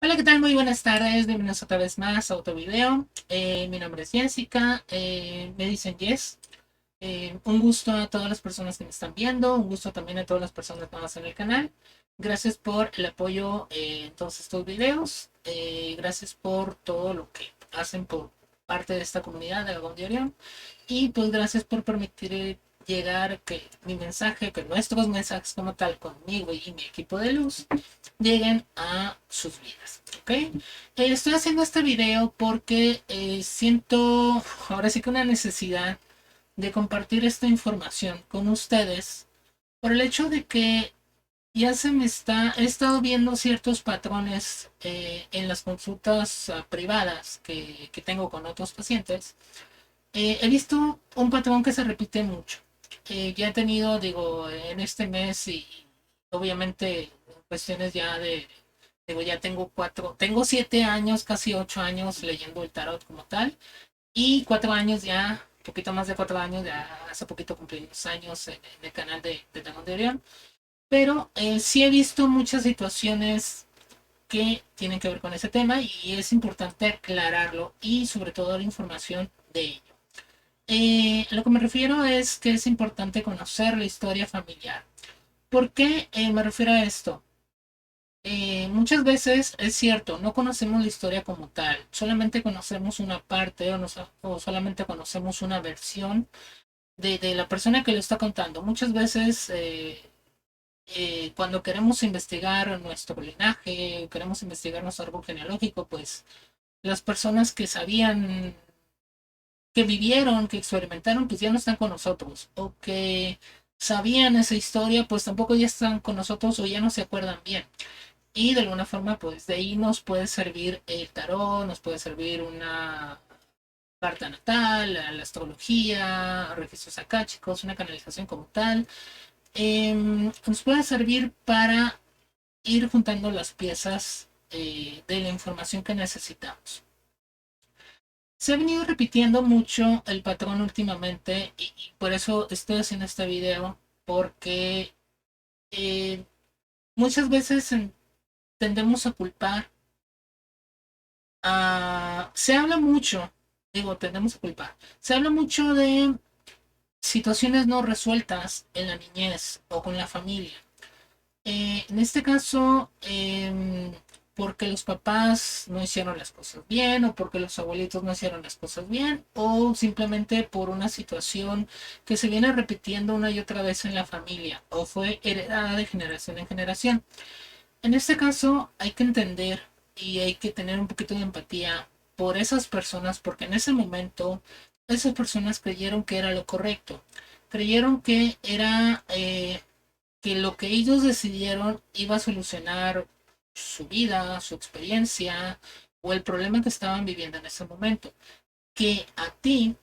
Hola, ¿qué tal? Muy buenas tardes. Bienvenidos otra vez más a otro video. Mi nombre es Jessica. Me dicen Jess. Un gusto a todas las personas que me están viendo. Un gusto también a todas las personas nuevas en el canal. Gracias por el apoyo en todos estos videos. Gracias por todo lo que hacen por parte de esta comunidad de Vagón de Orión. Y pues gracias por permitir llegar que mi mensaje, que nuestros mensajes como tal conmigo y mi equipo de luz lleguen a sus vidas. ¿Ok? Estoy haciendo este video porque siento ahora sí que una necesidad de compartir esta información con ustedes por el hecho de que ya he estado viendo ciertos patrones en las consultas privadas que tengo con otros pacientes. He visto un patrón que se repite mucho. Ya he tenido, digo, en este mes y obviamente cuestiones ya de, digo, ya tengo 7 años, casi 8 años leyendo el tarot como tal y 4 años ya, un poquito más de 4 años, ya hace poquito cumplí 2 años en el canal de Dragón de Orión, pero sí he visto muchas situaciones que tienen que ver con ese tema y es importante aclararlo y sobre todo la información de ello. A lo que me refiero es que es importante conocer la historia familiar. ¿Por qué me refiero a esto? Muchas veces es cierto, no conocemos la historia como tal, solamente conocemos una parte o solamente conocemos una versión de la persona que lo está contando. Muchas veces cuando queremos investigar nuestro linaje, queremos investigar nuestro árbol genealógico, pues las personas que sabían, que vivieron, que experimentaron, pues ya no están con nosotros, o que sabían esa historia, pues tampoco ya están con nosotros o ya no se acuerdan bien. Y de alguna forma, pues de ahí nos puede servir el tarot, nos puede servir una carta natal, la astrología, registros akáshicos, una canalización como tal. Nos puede servir para ir juntando las piezas de la información que necesitamos. Se ha venido repitiendo mucho el patrón últimamente y por eso estoy haciendo este video, porque eh, muchas veces tendemos a culpar. Se habla mucho, digo, tendemos a culpar. Se habla mucho de situaciones no resueltas en la niñez o con la familia. En este caso, porque los papás no hicieron las cosas bien, o porque los abuelitos no hicieron las cosas bien, o simplemente por una situación que se viene repitiendo una y otra vez en la familia, o fue heredada de generación en generación. En este caso hay que entender y hay que tener un poquito de empatía por esas personas, porque en ese momento esas personas creyeron que era lo correcto, creyeron que era que lo que ellos decidieron iba a solucionar su vida, su experiencia o el problema que estaban viviendo en ese momento. Que a ti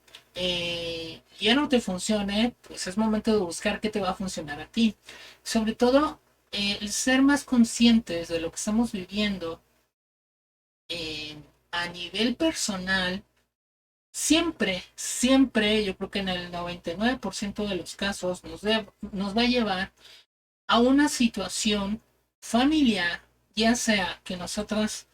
ya no te funcione, pues es momento de buscar qué te va a funcionar a ti. Sobre todo, el ser más conscientes de lo que estamos viviendo eh, a nivel personal, siempre, yo creo que en el 99% de los casos nos va a llevar a una situación familiar, ya sea que nosotros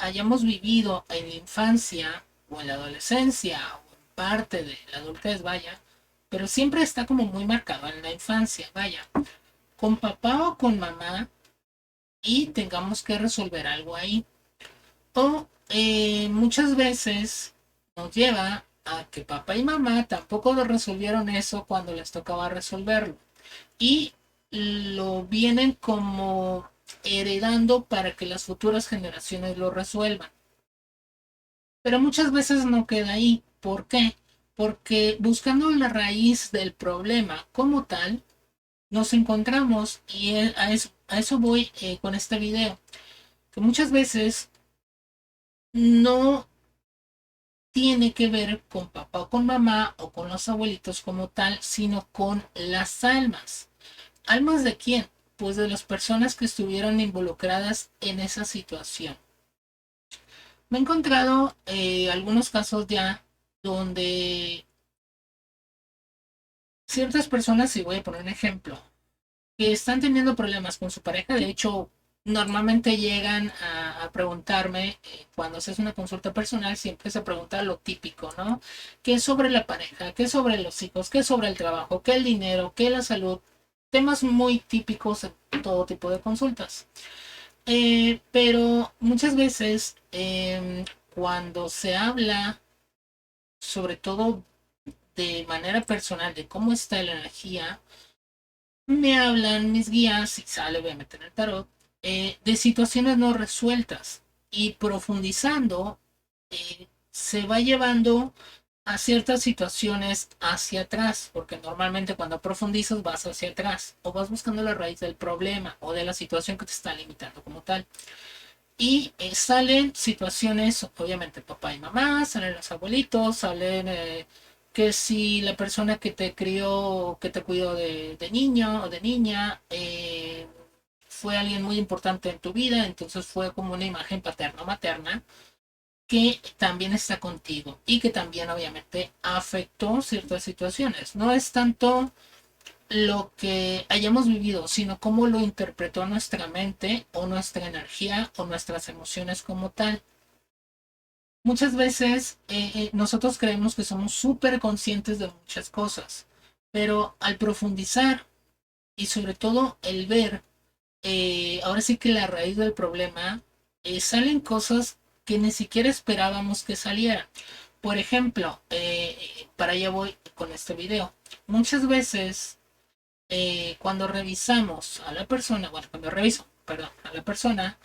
hayamos vivido en la infancia o en la adolescencia o en parte de la adultez, vaya, pero siempre está como muy marcado en la infancia, vaya, con papá o con mamá y tengamos que resolver algo ahí. O muchas veces nos lleva a que papá y mamá tampoco lo resolvieron eso cuando les tocaba resolverlo y lo vienen como heredando para que las futuras generaciones lo resuelvan. Pero muchas veces no queda ahí. ¿Por qué? Porque buscando la raíz del problema como tal, nos encontramos, y a eso voy con este video, que muchas veces no tiene que ver con papá o con mamá o con los abuelitos como tal, sino con las almas. ¿Almas de quién? Pues de las personas que estuvieron involucradas en esa situación. Me he encontrado algunos casos ya donde ciertas personas, y voy a poner un ejemplo, que están teniendo problemas con su pareja. De hecho, normalmente llegan a preguntarme, cuando se hace una consulta personal, siempre se pregunta lo típico, ¿no? ¿Qué es sobre la pareja? ¿Qué es sobre los hijos? ¿Qué es sobre el trabajo? ¿Qué el dinero? ¿Qué la salud? Temas muy típicos en todo tipo de consultas. Pero muchas veces cuando se habla, sobre todo de manera personal, de cómo está la energía, me hablan mis guías, si sale obviamente en el tarot, de situaciones no resueltas y profundizando, se va llevando a ciertas situaciones hacia atrás, porque normalmente cuando profundizas vas hacia atrás o vas buscando la raíz del problema o de la situación que te está limitando como tal. Y salen situaciones, obviamente papá y mamá, salen los abuelitos, salen que si la persona que te crió, que te cuidó de niño o de niña, fue alguien muy importante en tu vida, entonces fue como una imagen paterna o materna que también está contigo y que también obviamente afectó ciertas situaciones. No es tanto lo que hayamos vivido, sino cómo lo interpretó nuestra mente o nuestra energía o nuestras emociones como tal. Muchas veces nosotros creemos que somos súper conscientes de muchas cosas, pero al profundizar y sobre todo el ver, ahora sí que la raíz del problema, salen cosas que ni siquiera esperábamos que salieran. Por ejemplo, para allá voy con este video. Muchas veces cuando revisamos a la persona, bueno, cuando reviso, perdón, a la persona,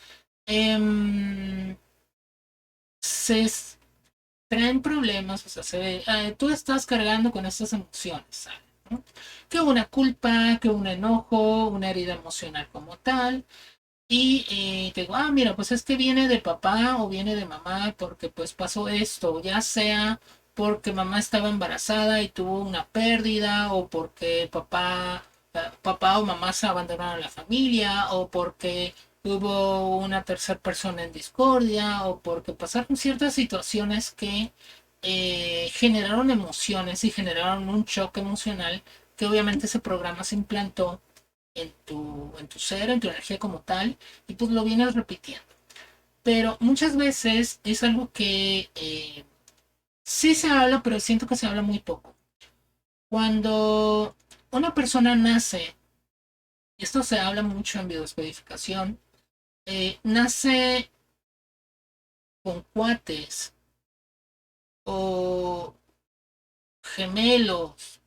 eh, se traen problemas, o sea, tú estás cargando con estas emociones, ¿sabes? ¿No? Que una culpa, que un enojo, una herida emocional como tal, y te digo, ah, mira, pues es que viene de papá o viene de mamá porque pues pasó esto, ya sea porque mamá estaba embarazada y tuvo una pérdida o porque papá o mamá se abandonaron a la familia o porque hubo una tercera persona en discordia o porque pasaron ciertas situaciones que generaron emociones y generaron un choque emocional que obviamente ese programa se implantó en tu ser, en tu energía como tal, y pues lo vienes repitiendo. Pero muchas veces es algo que sí se habla, pero siento que se habla muy poco. Cuando una persona nace, esto se habla mucho en biodescodificación, nace con cuates o gemelos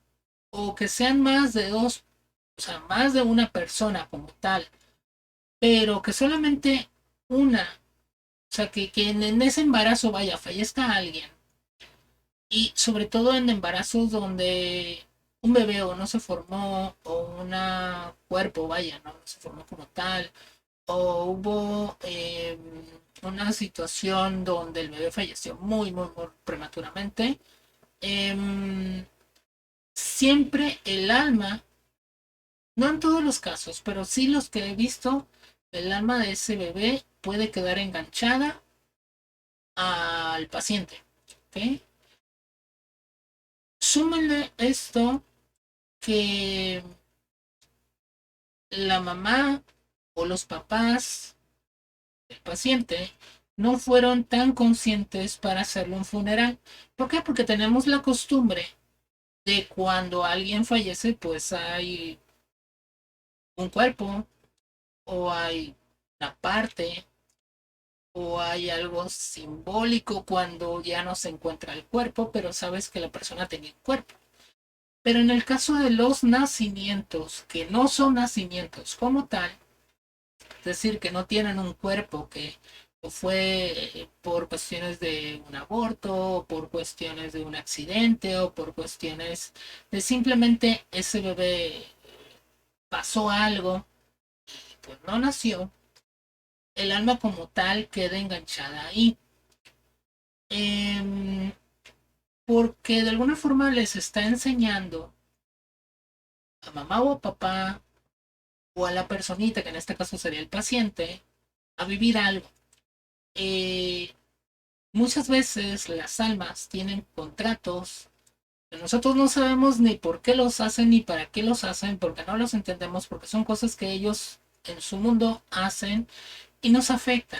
o que sean más de dos, o sea, más de una persona como tal, pero que solamente una, o sea, que en ese embarazo vaya, fallezca alguien. Y sobre todo en embarazos donde un bebé o no se formó, o un cuerpo, vaya, no se formó como tal, o hubo una situación donde el bebé falleció muy prematuramente, eh, siempre el alma, no en todos los casos, pero sí los que he visto, el alma de ese bebé puede quedar enganchada al paciente. ¿Ok? Súmenle esto que la mamá o los papás del paciente no fueron tan conscientes para hacerle un funeral. ¿Por qué? Porque tenemos la costumbre de cuando alguien fallece, pues hay un cuerpo o hay una parte o hay algo simbólico cuando ya no se encuentra el cuerpo, pero sabes que la persona tenía un cuerpo. Pero en el caso de los nacimientos, que no son nacimientos como tal, es decir, que no tienen un cuerpo, que fue por cuestiones de un aborto, o por cuestiones de un accidente, o por cuestiones de simplemente ese bebé pasó algo, pues no nació, el alma como tal queda enganchada ahí. Em, Porque de alguna forma les está enseñando a mamá o a papá o a la personita, que en este caso sería el paciente, a vivir algo. Eh, Muchas veces las almas tienen contratos que nosotros no sabemos ni por qué los hacen ni para qué los hacen, porque no los entendemos, porque son cosas que ellos en su mundo hacen y nos afecta.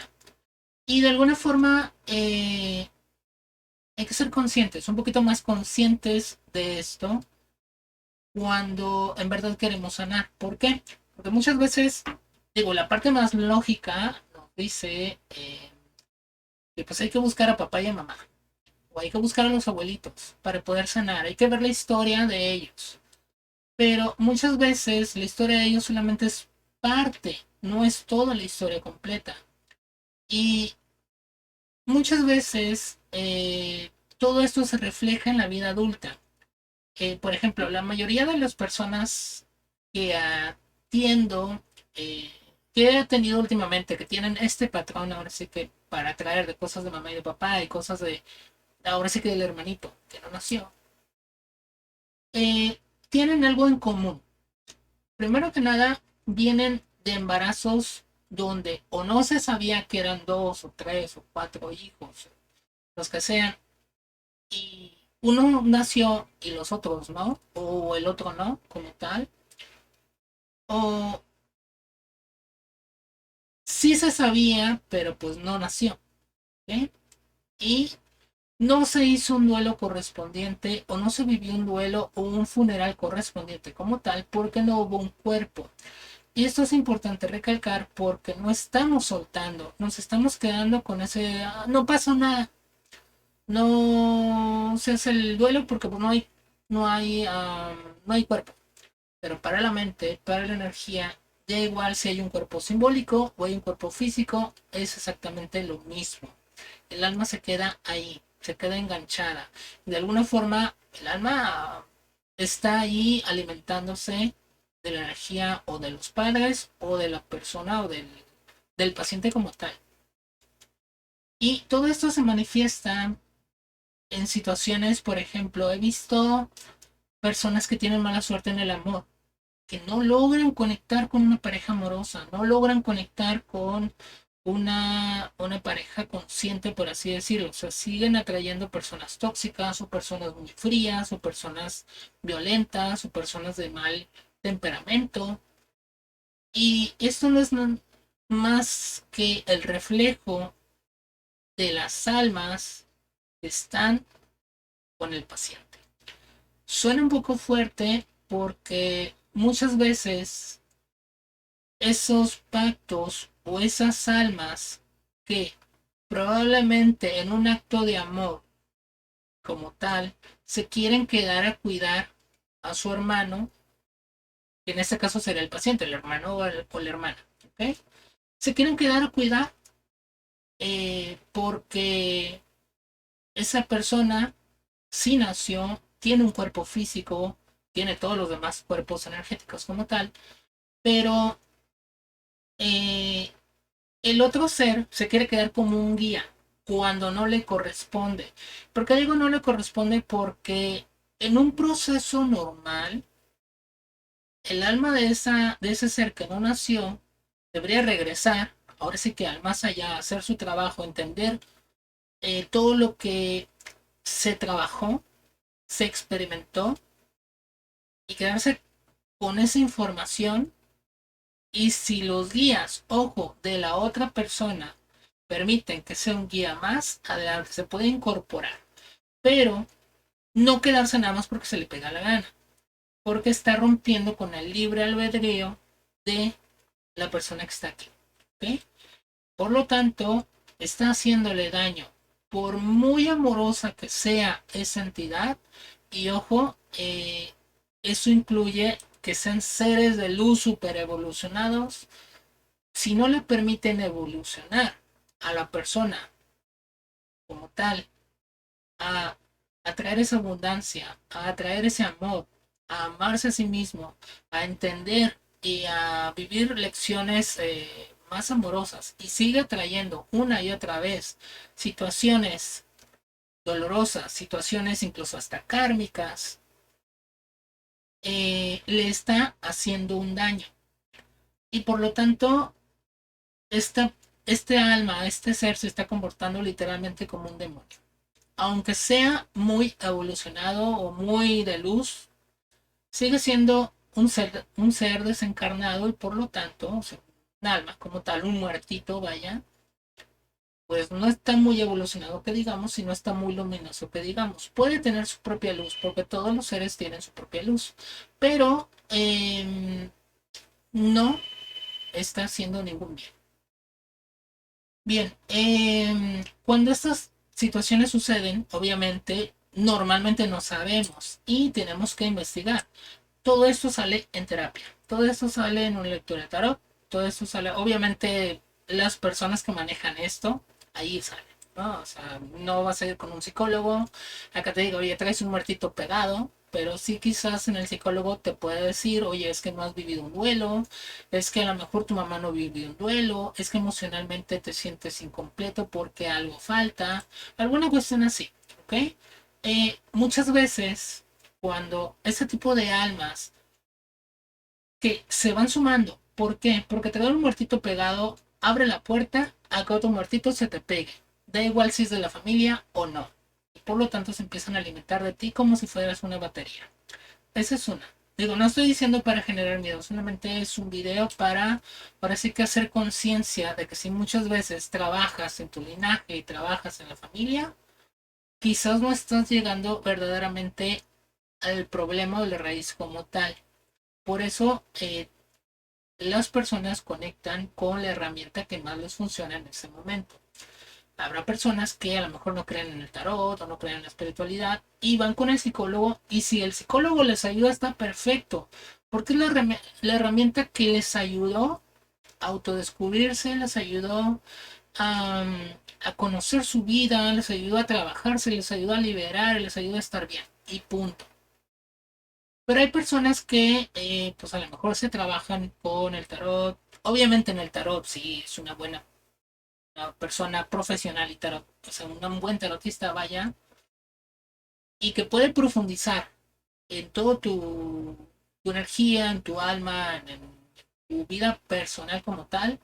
Y de alguna forma hay que ser conscientes, un poquito más conscientes de esto cuando en verdad queremos sanar. ¿Por qué? Porque muchas veces, digo, la parte más lógica nos dice que pues hay que buscar a papá y a mamá, o hay que buscar a los abuelitos para poder sanar, hay que ver la historia de ellos. Pero muchas veces la historia de ellos solamente es parte, no es toda la historia completa. Y muchas veces todo esto se refleja en la vida adulta. Por ejemplo, la mayoría de las personas que atiendo, eh, que he tenido últimamente, que tienen este patrón, ahora sí que para traer de cosas de mamá y de papá y cosas de, ahora sí que del hermanito que no nació, tienen algo en común. Primero que nada, vienen de embarazos donde o no se sabía que eran dos o tres o cuatro hijos, los que sean, y uno nació y los otros no, o el otro no, como tal, o sí se sabía, pero pues no nació, ¿ok? Y no se hizo un duelo correspondiente o no se vivió un duelo o un funeral correspondiente como tal porque no hubo un cuerpo. Y esto es importante recalcar porque no estamos soltando, nos estamos quedando con ese, no pasa nada, no se hace el duelo porque pues, no hay cuerpo. Pero para la mente, para la energía, da igual si hay un cuerpo simbólico o hay un cuerpo físico, es exactamente lo mismo. El alma se queda ahí, se queda enganchada. De alguna forma, el alma está ahí alimentándose de la energía o de los padres o de la persona o del paciente como tal. Y todo esto se manifiesta en situaciones, por ejemplo, he visto personas que tienen mala suerte en el amor, que no logran conectar con una pareja amorosa, no logran conectar con una pareja consciente, por así decirlo. O sea, siguen atrayendo personas tóxicas o personas muy frías o personas violentas o personas de mal temperamento. Y esto no es más que el reflejo de las almas que están con el paciente. Suena un poco fuerte porque muchas veces esos pactos o esas almas que probablemente en un acto de amor como tal se quieren quedar a cuidar a su hermano, que en este caso sería el paciente, el hermano o la hermana, ¿ok? Se quieren quedar a cuidar porque esa persona sí nació, tiene un cuerpo físico, tiene todos los demás cuerpos energéticos como tal, pero eh, el otro ser se quiere quedar como un guía cuando no le corresponde. ¿Por qué digo no le corresponde? Porque en un proceso normal, el alma de ese ser que no nació debería regresar, ahora sí que al más allá, hacer su trabajo, entender todo lo que se trabajó, se experimentó y quedarse con esa información. Y si los guías, ojo, de la otra persona permiten que sea un guía más, adelante se puede incorporar. Pero no quedarse nada más porque se le pega la gana. Porque está rompiendo con el libre albedrío de la persona que está aquí. ¿Ok? Por lo tanto, está haciéndole daño. Por muy amorosa que sea esa entidad, y ojo, eso incluye que sean seres de luz super evolucionados. Si no le permiten evolucionar a la persona como tal, a atraer esa abundancia, a atraer ese amor, a amarse a sí mismo, a entender y a vivir lecciones más amorosas y sigue atrayendo una y otra vez situaciones dolorosas, situaciones incluso hasta kármicas, le está haciendo un daño. Y por lo tanto, esta, este alma, este ser se está comportando literalmente como un demonio. Aunque sea muy evolucionado o muy de luz, sigue siendo un ser desencarnado y por lo tanto, alma como tal, un muertito, vaya, pues no está muy evolucionado que digamos y no está muy luminoso que digamos. Puede tener su propia luz, porque todos los seres tienen su propia luz, pero no está haciendo ningún bien. Bien, cuando estas situaciones suceden, obviamente, normalmente no sabemos y tenemos que investigar. Todo esto sale en terapia, todo esto sale en una lectura de tarot, todo esto sale, obviamente, las personas que manejan esto, ahí salen, ¿no? O sea, no vas a ir con un psicólogo, acá te digo, oye, traes un muertito pegado, pero sí quizás en el psicólogo te puede decir, oye, es que no has vivido un duelo, es que a lo mejor tu mamá no vivió un duelo, es que emocionalmente te sientes incompleto porque algo falta, alguna cuestión así, ¿ok? Muchas veces cuando ese tipo de almas que se van sumando, ¿por qué? Porque te da un muertito pegado, abre la puerta a que otro muertito se te pegue, da igual si es de la familia o no, y por lo tanto se empiezan a alimentar de ti como si fueras una batería. Esa es una. Digo, no estoy diciendo para generar miedo, solamente es un video para sí que hacer conciencia de que si muchas veces trabajas en tu linaje y trabajas en la familia, quizás no estás llegando verdaderamente al problema de la raíz como tal. Por eso las personas conectan con la herramienta que más les funciona en ese momento. Habrá personas que a lo mejor no creen en el tarot o no creen en la espiritualidad y van con el psicólogo y si el psicólogo les ayuda está perfecto, porque es la herramienta que les ayudó a autodescubrirse, les ayudó a, a conocer su vida, les ayudó a trabajarse, les ayudó a liberar, les ayudó a estar bien y punto. Pero hay personas que, pues a lo mejor se trabajan con el tarot. Obviamente en el tarot, sí, es una buena una persona profesional y tarot, o sea, un buen tarotista, vaya, y que puede profundizar en todo tu energía, en tu alma, en tu vida personal como tal,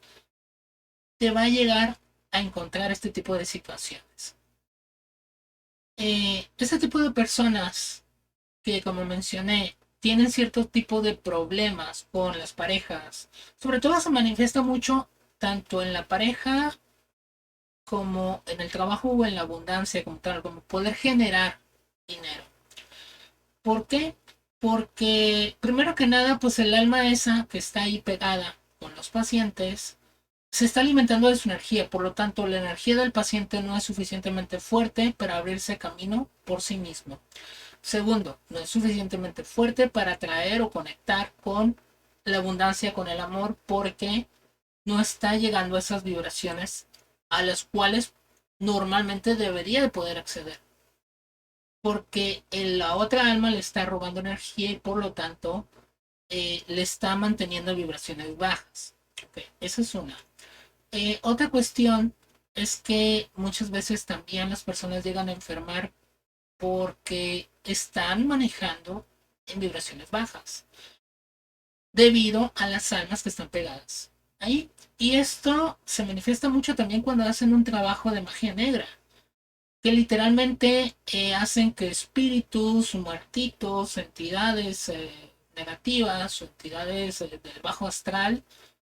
te va a llegar a encontrar este tipo de situaciones. Este tipo de personas que, como mencioné, tienen cierto tipo de problemas con las parejas. Sobre todo se manifiesta mucho tanto en la pareja como en el trabajo o en la abundancia como tal, como poder generar dinero. ¿Por qué? Porque primero que nada, pues el alma esa que está ahí pegada con los pacientes se está alimentando de su energía, por lo tanto la energía del paciente no es suficientemente fuerte para abrirse camino por sí mismo. Segundo, no es suficientemente fuerte para atraer o conectar con la abundancia, con el amor, porque no está llegando a esas vibraciones a las cuales normalmente debería de poder acceder. Porque la otra alma le está robando energía y por lo tanto le está manteniendo vibraciones bajas. Okay, esa es una. Otra cuestión es que muchas veces también las personas llegan a enfermar porque están manejando en vibraciones bajas debido a las almas que están pegadas ahí. Y esto se manifiesta mucho también cuando hacen un trabajo de magia negra, que literalmente hacen que espíritus, muertitos, entidades negativas o entidades del bajo astral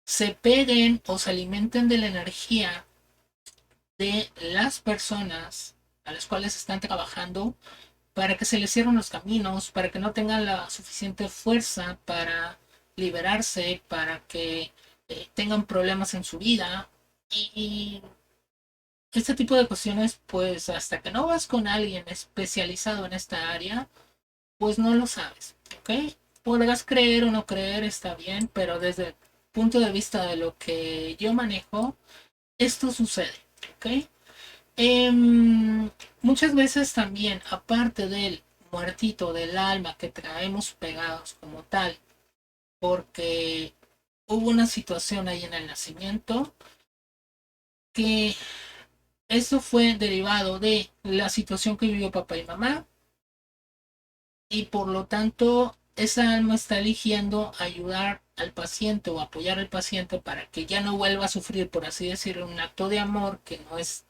se peguen o se alimenten de la energía de las personas a las cuales están trabajando para que se les cierren los caminos, para que no tengan la suficiente fuerza para liberarse, para que tengan problemas en su vida. Y este tipo de cuestiones, pues hasta que no vas con alguien especializado en esta área, pues no lo sabes, ¿ok? Podrás creer o no creer, está bien, pero desde el punto de vista de lo que yo manejo, esto sucede, ¿ok? Muchas veces también, aparte del muertito del alma que traemos pegados como tal, porque hubo una situación ahí en el nacimiento, que eso fue derivado de la situación que vivió papá y mamá, y por lo tanto esa alma está eligiendo ayudar al paciente o apoyar al paciente para que ya no vuelva a sufrir, por así decirlo, un acto de amor que no es,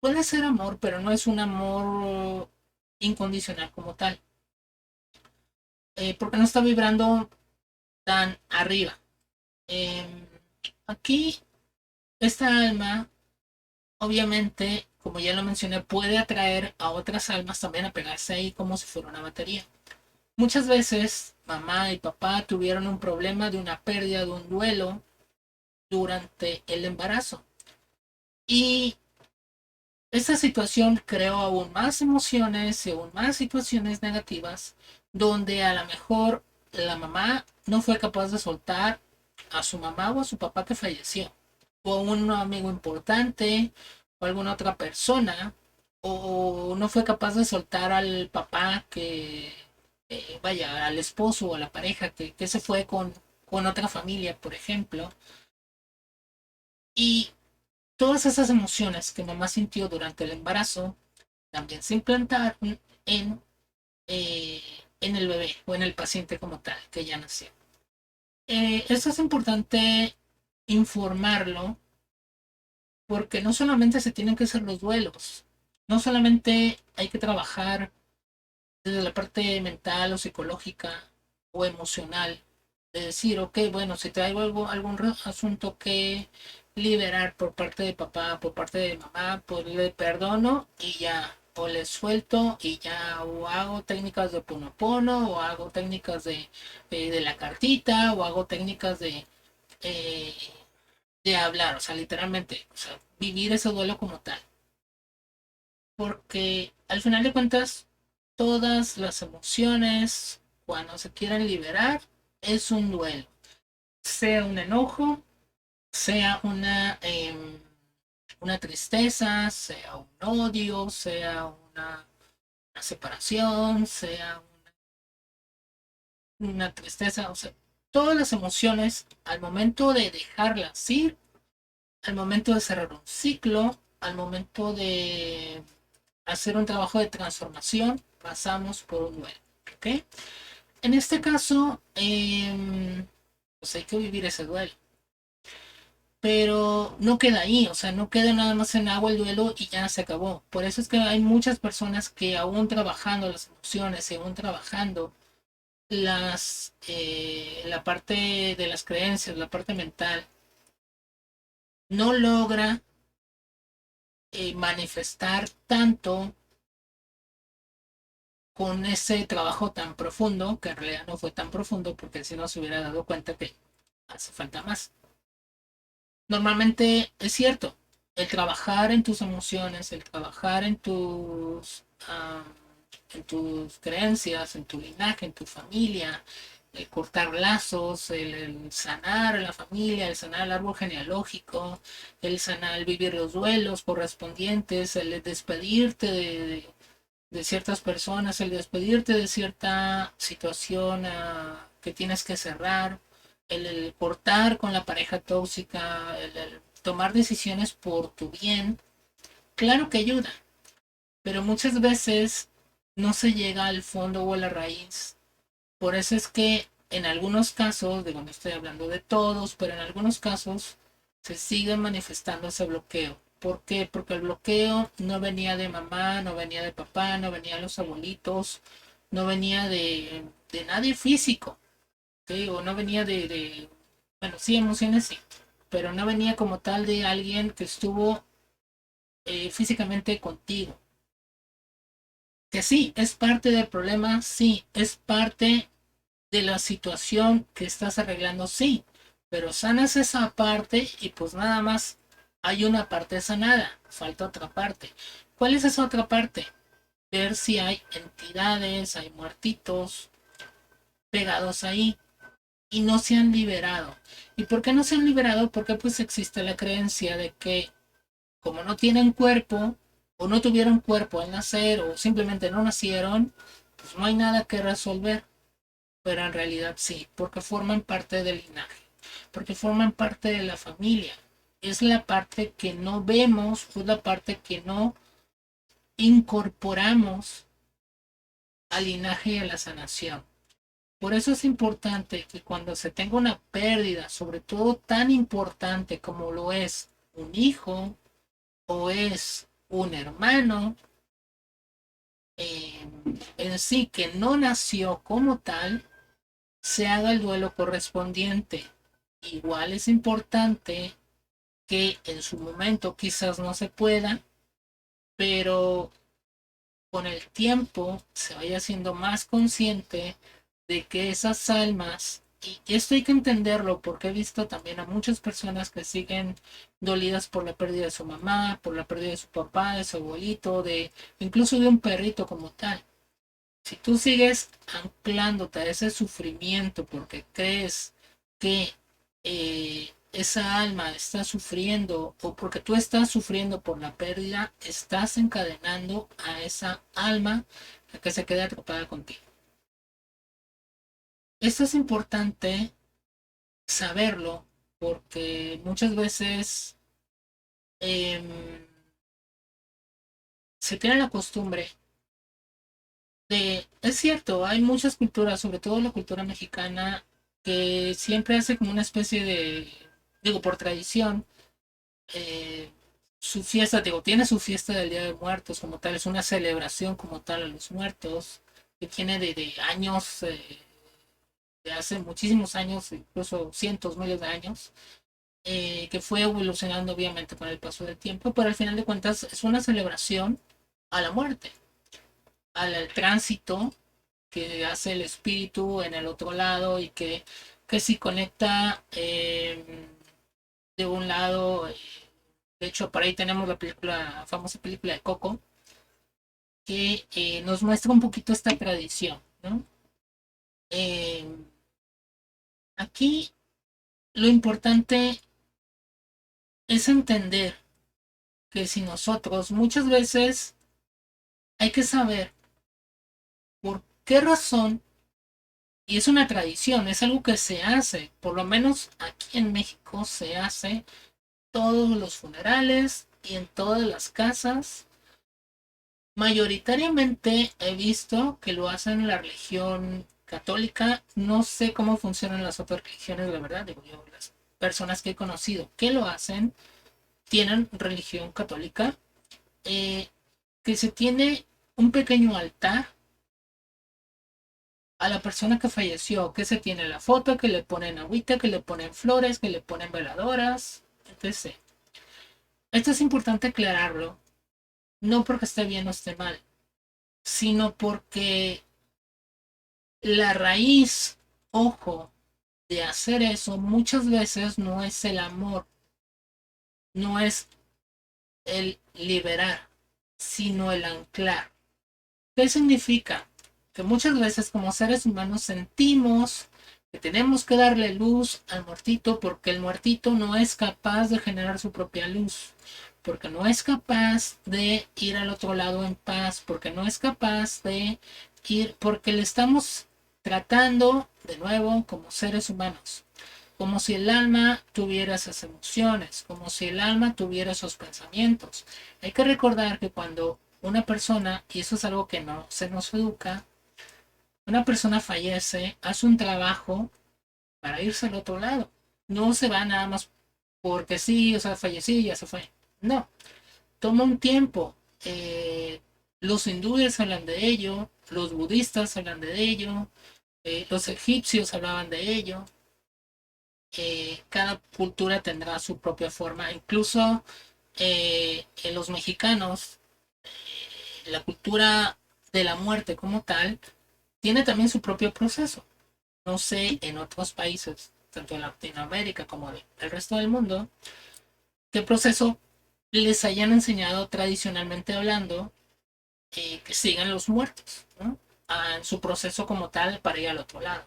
puede ser amor, pero no es un amor incondicional como tal, porque no está vibrando tan arriba. Em, Aquí, esta alma, obviamente, como ya lo mencioné, puede atraer a otras almas también a pegarse ahí como si fuera una batería. Muchas veces, mamá y papá tuvieron un problema de una pérdida, de un duelo durante el embarazo. Y esta situación creó aún más emociones y aún más situaciones negativas donde a lo mejor la mamá no fue capaz de soltar a su mamá o a su papá que falleció, o a un amigo importante, o a alguna otra persona, o no fue capaz de soltar al papá que, vaya, al esposo o a la pareja que se fue con otra familia, por ejemplo. Y todas esas emociones que mamá sintió durante el embarazo también se implantaron en, eh, en el bebé o en el paciente como tal, que ya nació. Esto es importante informarlo porque no solamente se tienen que hacer los duelos, no solamente hay que trabajar desde la parte mental o psicológica o emocional, de decir, ok, bueno, si traigo algún asunto que liberar por parte de papá, por parte de mamá, pues le perdono y ya, o le suelto y ya, o hago técnicas de ponopono, o hago técnicas de la cartita, o hago técnicas eh, de hablar, o sea, literalmente, o sea, vivir ese duelo como tal. Porque al final de cuentas, todas las emociones, cuando se quieren liberar, es un duelo. Sea un enojo, sea una tristeza, sea un odio, sea una separación, sea una tristeza, o sea, todas las emociones al momento de dejarlas ir, al momento de cerrar un ciclo, al momento de hacer un trabajo de transformación, pasamos por un duelo. ¿Ok? En este caso, pues hay que vivir ese duelo. Pero no queda ahí, o sea, no queda nada más en agua el duelo y ya se acabó. Por eso es que hay muchas personas que aún trabajando las emociones, aún trabajando la parte de las creencias, la parte mental, no logra manifestar tanto con ese trabajo tan profundo, que en realidad no fue tan profundo porque si no se hubiera dado cuenta que hace falta más. Normalmente es cierto, el trabajar en tus emociones, el trabajar en tus creencias, en tu linaje, en tu familia, el cortar lazos, el sanar a la familia, el sanar el árbol genealógico, el sanar, el vivir los duelos correspondientes, el despedirte de ciertas personas, el despedirte de cierta situación que tienes que cerrar, el cortar con la pareja tóxica, el tomar decisiones por tu bien, claro que ayuda, pero muchas veces no se llega al fondo o a la raíz. Por eso es que en algunos casos, digo, no estoy hablando de todos, pero en algunos casos se sigue manifestando ese bloqueo. ¿Por qué? Porque el bloqueo no venía de mamá, no venía de papá, no venía de los abuelitos, no venía de nadie físico, ¿sí? O no venía bueno, sí, emociones sí, pero no venía como tal de alguien que estuvo físicamente contigo. Que sí, es parte del problema, sí, es parte de la situación que estás arreglando, sí, pero sanas esa parte y pues nada más hay una parte sanada, falta otra parte. ¿Cuál es esa otra parte? Ver si hay entidades, hay muertitos pegados ahí y no se han liberado. ¿Y por qué no se han liberado? Porque pues existe la creencia de que como no tienen cuerpo o no tuvieron cuerpo al nacer o simplemente no nacieron, pues no hay nada que resolver. Pero en realidad sí, porque forman parte del linaje, porque forman parte de la familia. Es la parte que no vemos, es la parte que no incorporamos al linaje y a la sanación. Por eso es importante que cuando se tenga una pérdida, sobre todo tan importante como lo es un hijo o es un hermano, eh, en sí que no nació como tal, se haga el duelo correspondiente. igual es importante que en su momento quizás no se pueda, pero con el tiempo se vaya siendo más consciente de que esas almas, y esto hay que entenderlo porque he visto también a muchas personas que siguen dolidas por la pérdida de su mamá, por la pérdida de su papá, de su abuelito, de incluso de un perrito como tal. Si tú sigues anclándote a ese sufrimiento porque crees que esa alma está sufriendo o porque tú estás sufriendo por la pérdida, estás encadenando a esa alma a que se quede atrapada contigo. Esto es importante saberlo porque muchas veces eh, se tiene la costumbre de, es cierto, hay muchas culturas, sobre todo la cultura mexicana, que siempre hace como una especie de, digo, por tradición, eh, su fiesta, digo, tiene su fiesta del Día de Muertos como tal, es una celebración como tal a los muertos, que tiene de años, de hace muchísimos años, incluso cientos, miles de años, que fue evolucionando obviamente con el paso del tiempo, pero al final de cuentas es una celebración a la muerte, al tránsito que hace el espíritu en el otro lado y que si conecta de un lado, de hecho por ahí tenemos la película, la famosa película de Coco, que nos muestra un poquito esta tradición, ¿no? Eh, Aquí lo importante es entender que si nosotros muchas veces hay que saber por qué razón, y es una tradición, es algo que se hace, por lo menos aquí en México se hace todos los funerales y en todas las casas. Mayoritariamente he visto que lo hacen en la religión católica. No sé cómo funcionan las otras religiones, la verdad. Digo yo, las personas que he conocido que lo hacen tienen religión católica. eh, que se tiene un pequeño altar a la persona que falleció, que se tiene la foto, que le ponen agüita, que le ponen flores, que le ponen veladoras, etc. Esto es importante aclararlo, no porque esté bien o esté mal, sino porque la raíz, ojo, de hacer eso muchas veces no es el amor, no es el liberar, sino el anclar. ¿Qué significa? Que muchas veces como seres humanos sentimos que tenemos que darle luz al muertito porque el muertito no es capaz de generar su propia luz, porque no es capaz de ir al otro lado en paz, porque no es capaz de ir, porque le estamos tratando de nuevo como seres humanos, como si el alma tuviera esas emociones, como si el alma tuviera esos pensamientos. Hay que recordar que cuando una persona, y eso es algo que no se nos educa, una persona fallece, hace un trabajo para irse al otro lado. No se va nada más porque sí, o sea, falleció y ya se fue. No, toma un tiempo. Los hindúes hablan de ello, los budistas hablan de ello, los egipcios hablaban de ello. Cada cultura tendrá su propia forma. Incluso en los mexicanos, la cultura de la muerte como tal tiene también su propio proceso. No sé en otros países, tanto en Latinoamérica como el resto del mundo, qué proceso les hayan enseñado tradicionalmente hablando que sigan los muertos, ¿no? En su proceso como tal para ir al otro lado.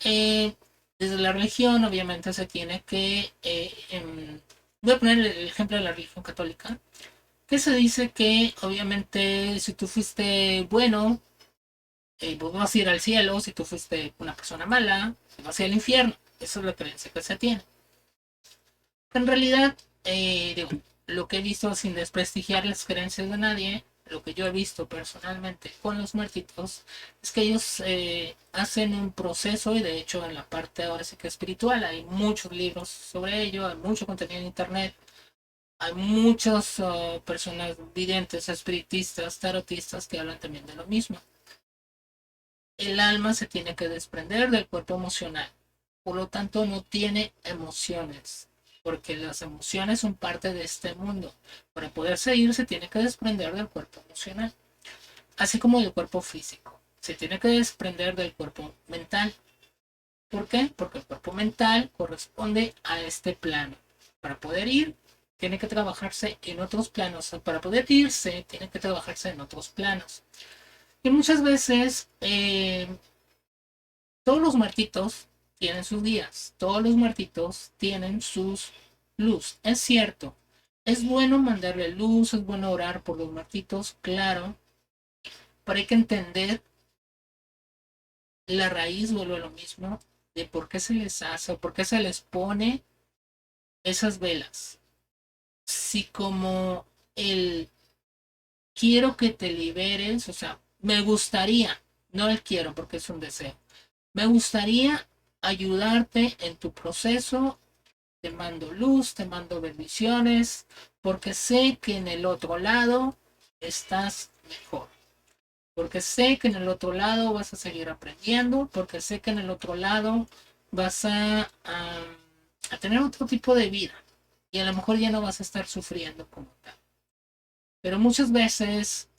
Eh, Desde la religión, obviamente, se tiene que. Voy a poner el ejemplo de la religión católica, que se dice que, obviamente, si tú fuiste bueno, pues vas a ir al cielo. Si tú fuiste una persona mala, vas a ir al infierno. Eso es la creencia que se tiene. En realidad, digo, lo que he visto sin desprestigiar las creencias de nadie, lo que yo he visto personalmente con los muertitos, es que ellos hacen un proceso y de hecho en la parte ahora sí que espiritual hay muchos libros sobre ello, hay mucho contenido en internet, hay muchas personas videntes, espiritistas, tarotistas que hablan también de lo mismo. El alma se tiene que desprender del cuerpo emocional. por lo tanto no tiene emociones, porque las emociones son parte de este mundo. Para poder seguir se tiene que desprender del cuerpo emocional, así como del cuerpo físico. Se tiene que desprender del cuerpo mental. ¿Por qué? Porque el cuerpo mental corresponde a este plano. Para poder ir, tiene que trabajarse en otros planos. Para poder irse, tiene que trabajarse en otros planos. Y muchas veces todos los muertitos tienen sus días, todos los muertitos tienen sus luz. Es cierto, es bueno mandarle luz, es bueno orar por los muertitos, claro, pero hay que entender la raíz, vuelvo a lo mismo, de por qué se les hace o por qué se les pone esas velas. Si como el quiero que te liberes, o sea, me gustaría, no el quiero porque es un deseo, me gustaría ayudarte en tu proceso, te mando luz, te mando bendiciones, porque sé que en el otro lado estás mejor, porque sé que en el otro lado vas a seguir aprendiendo, porque sé que en el otro lado vas a tener otro tipo de vida y a lo mejor ya no vas a estar sufriendo como tal. Pero muchas veces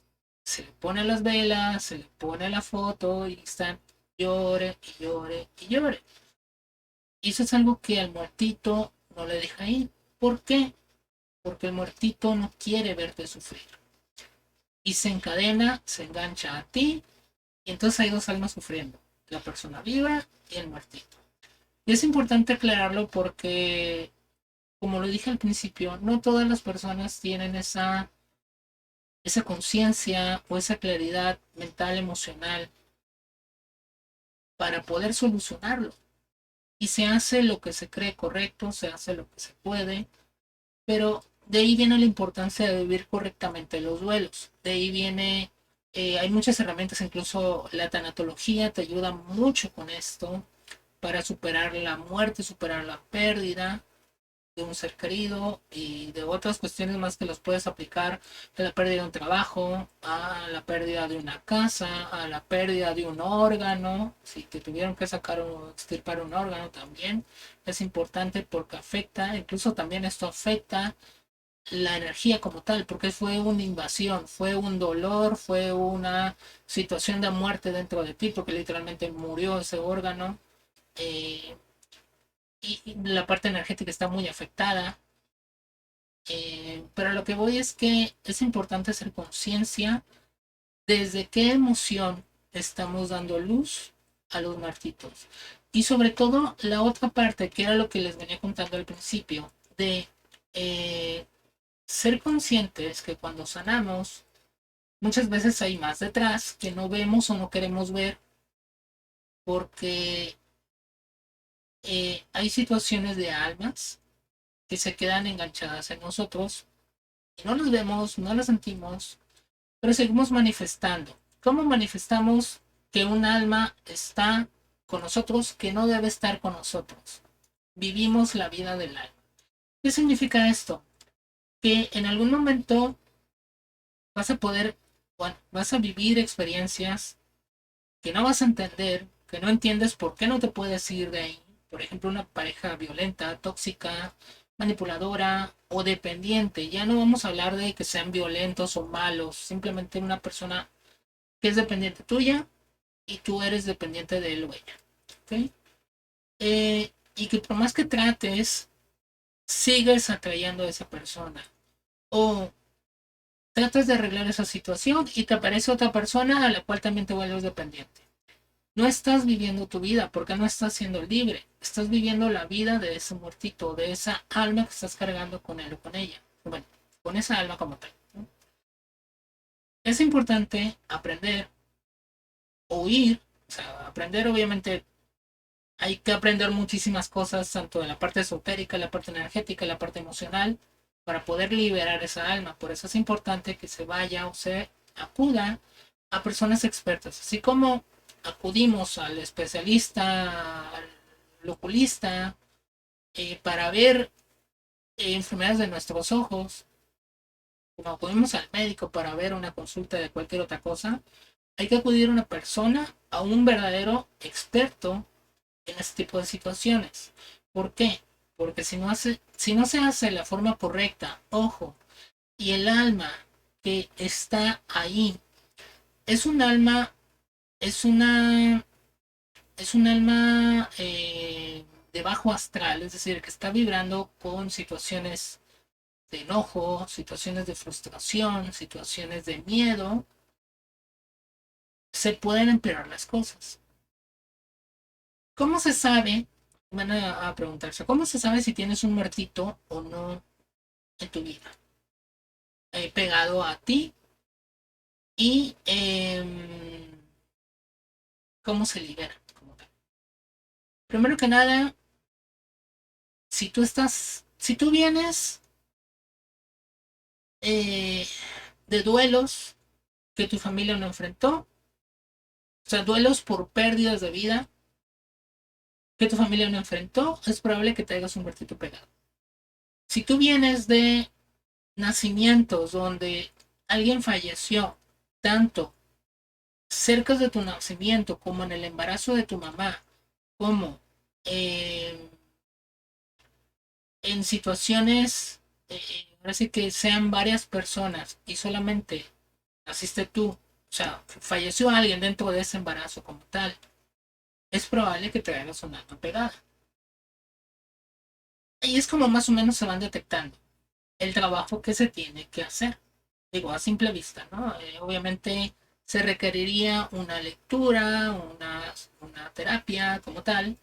se le pone las velas, se le pone la foto y están llore y llore y llore. Y eso es algo que al muertito no le deja ir. ¿Por qué? Porque el muertito no quiere verte sufrir. Y se encadena, se engancha a ti, y entonces hay dos almas sufriendo, la persona viva y el muertito. Y es importante aclararlo porque, como lo dije al principio, no todas las personas tienen esa conciencia o esa claridad mental, emocional, para poder solucionarlo. Y se hace lo que se cree correcto, se hace lo que se puede, pero de ahí viene la importancia de vivir correctamente los duelos. De ahí viene, hay muchas herramientas, incluso la tanatología te ayuda mucho con esto para superar la muerte, superar la pérdida de un ser querido y de otras cuestiones más que los puedes aplicar a la pérdida de un trabajo, a la pérdida de una casa, a la pérdida de un órgano, si te tuvieron que sacar o extirpar un órgano también es importante porque afecta, incluso también esto afecta la energía como tal, porque fue una invasión, fue un dolor, fue una situación de muerte dentro de ti, porque literalmente murió ese órgano. eh, y la parte energética está muy afectada. Pero lo que voy es que es importante hacer conciencia desde qué emoción estamos dando luz a los martitos. Y sobre todo la otra parte, que era lo que les venía contando al principio, de eh, ser conscientes que cuando sanamos, muchas veces hay más detrás que no vemos o no queremos ver porque hay situaciones de almas que se quedan enganchadas en nosotros y no las vemos, no las sentimos, pero seguimos manifestando. ¿Cómo manifestamos que un alma está con nosotros que no debe estar con nosotros? Vivimos la vida del alma. ¿Qué significa esto? Que en algún momento vas a poder, bueno, vas a vivir experiencias que no vas a entender, que no entiendes por qué no te puedes ir de ahí. Por ejemplo, una pareja violenta, tóxica, manipuladora o dependiente. Ya no vamos a hablar de que sean violentos o malos, simplemente una persona que es dependiente tuya y tú eres dependiente de él o ella. ¿Okay? Y que por más que trates, sigues atrayendo a esa persona. O tratas de arreglar esa situación y te aparece otra persona a la cual también te vuelves dependiente. No estás viviendo tu vida porque no estás siendo libre. Estás viviendo la vida de ese muertito, de esa alma que estás cargando con él o con ella. Bueno, con esa alma como tal. ¿No? Es importante aprender, oír, o sea, aprender obviamente hay que aprender muchísimas cosas, tanto de la parte esotérica, la parte energética, la parte emocional, para poder liberar esa alma. Por eso es importante que se vaya o se acuda a personas expertas, así como acudimos al especialista, al oculista, para ver enfermedades de nuestros ojos, como acudimos al médico para ver una consulta de cualquier otra cosa, hay que acudir a una persona, a un verdadero experto en este tipo de situaciones. ¿Por qué? Porque si no se hace de la forma correcta, ojo, y el alma que está ahí es un alma, es una, es un alma de bajo astral, es decir, que está vibrando con situaciones de enojo, situaciones de frustración, situaciones de miedo, se pueden empeorar las cosas. ¿Cómo se sabe? Van a preguntarse, ¿cómo se sabe si tienes un muertito o no en tu vida? Pegado a ti y cómo se libera. Primero que nada, si tú vienes eh, de duelos que tu familia no enfrentó, o sea, duelos por pérdidas de vida que tu familia no enfrentó, es probable que traigas un muertito pegado. Si tú vienes de nacimientos donde alguien falleció, tanto cerca de tu nacimiento como en el embarazo de tu mamá, como eh, en situaciones, ahora sí que sean varias personas y solamente naciste tú, o sea, falleció alguien dentro de ese embarazo como tal, es probable que te hagas una alma pegada. Y es como más o menos se van detectando el trabajo que se tiene que hacer. Digo, a simple vista, ¿no? Obviamente se requeriría una lectura, una terapia como tal,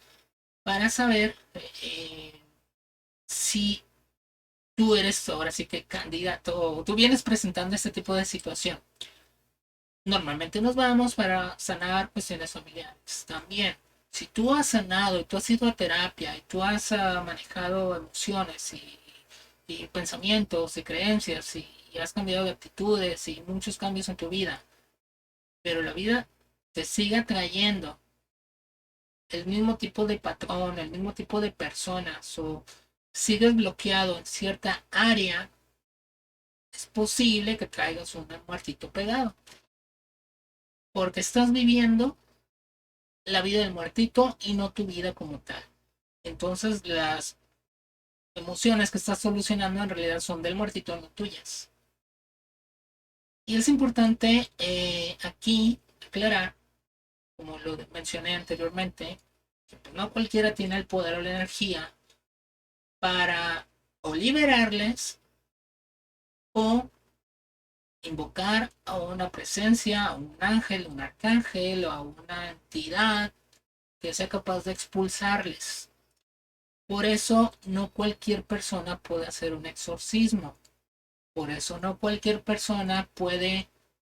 para saber si tú eres ahora sí que candidato o tú vienes presentando este tipo de situación. Normalmente nos vamos para sanar cuestiones familiares también. Si tú has sanado y tú has ido a terapia y tú has manejado emociones y pensamientos y creencias y has cambiado de actitudes y muchos cambios en tu vida, pero la vida te sigue trayendo el mismo tipo de patrón, el mismo tipo de personas o sigues bloqueado en cierta área, es posible que traigas un muertito pegado, porque estás viviendo la vida del muertito y no tu vida como tal. Entonces las emociones que estás solucionando en realidad son del muertito, no tuyas. Y es importante aquí aclarar, como lo mencioné anteriormente, que pues no cualquiera tiene el poder o la energía para o liberarles o invocar a una presencia, a un ángel, un arcángel o a una entidad que sea capaz de expulsarles. Por eso no cualquier persona puede hacer un exorcismo. Por eso no cualquier persona puede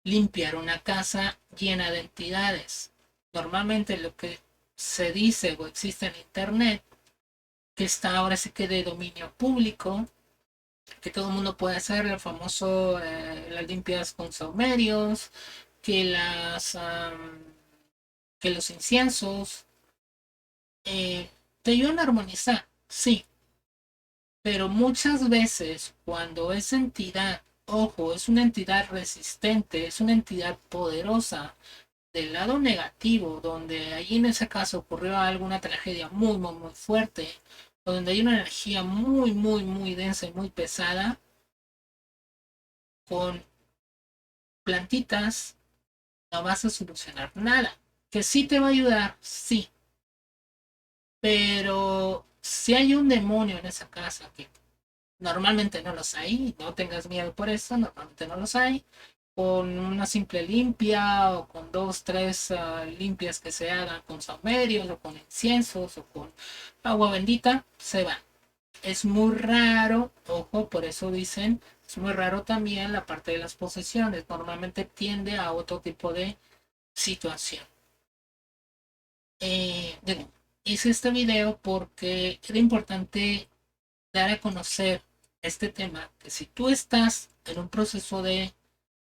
limpiar una casa llena de entidades. Normalmente lo que se dice o existe en internet, que está ahora sí que de dominio público, que todo el mundo puede hacer, el famoso las limpias con saumerios, que que los inciensos te ayudan a armonizar, sí, pero muchas veces cuando esa entidad, ojo, es una entidad resistente, es una entidad poderosa, del lado negativo, donde allí en ese caso ocurrió alguna tragedia muy, muy, muy fuerte, donde hay una energía muy, muy, muy densa y muy pesada, con plantitas no vas a solucionar nada. Que sí te va a ayudar, sí, pero si hay un demonio en esa casa, que normalmente no los hay, no tengas miedo por eso, normalmente no los hay, con una simple limpia o con dos, tres limpias que se hagan con saumerios o con inciensos o con agua bendita, se van. Es muy raro, ojo, por eso dicen, es muy raro también la parte de las posesiones, normalmente tiende a otro tipo de situación. Digo, hice este video porque era importante dar a conocer este tema, que si tú estás en un proceso de